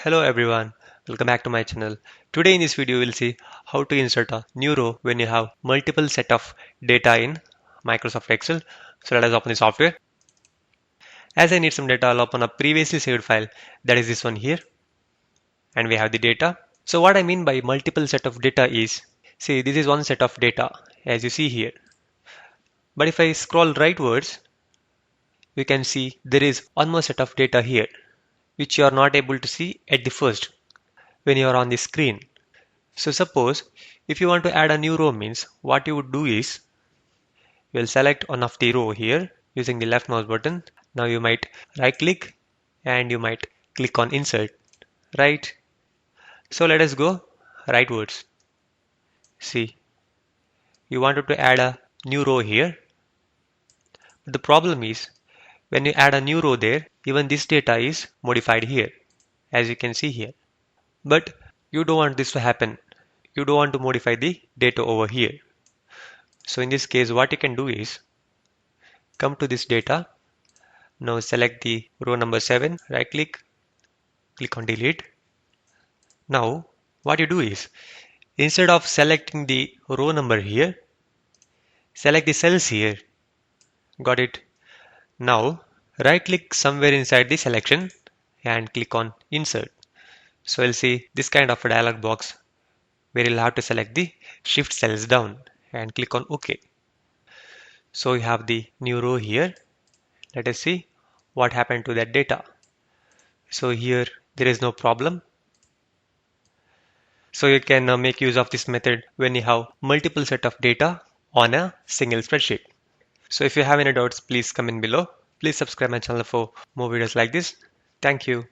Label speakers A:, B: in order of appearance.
A: Hello everyone, welcome back to my channel. Today in this video we'll see how to insert a new row when you have multiple set of data in Microsoft Excel. So let us open the software. As I need some data, I'll open a previously saved file, that is this one here, and we have the data. So what I mean by multiple set of data is, see, this is one set of data as you see here. But if I scroll rightwards, you can see there is one more set of data here which you are not able to see at the first when you are on the screen. So suppose if you want to add a new row, means what you would do is you will select one of the row here using the left mouse button. Now you might right click and you might click on insert, right? So let us go rightwards. See, you wanted to add a new row here. But the problem is when you add a new row there, even this data is modified here, as you can see here. But you don't want this to happen. You don't want to modify the data over here. So in this case, what you can do is come to this data. Now select the row number 7, right click, click on delete. Now what you do is instead of selecting the row number here, select the cells here. Got it? Now right click somewhere inside the selection and click on insert. So you'll see this kind of a dialog box where you'll have to select the shift cells down and click on OK. So you have the new row here. Let us see what happened to that data. So here there is no problem. So you can make use of this method when you have multiple set of data on a single spreadsheet. So if you have any doubts, please comment below. Please subscribe my channel for more videos like this. Thank you.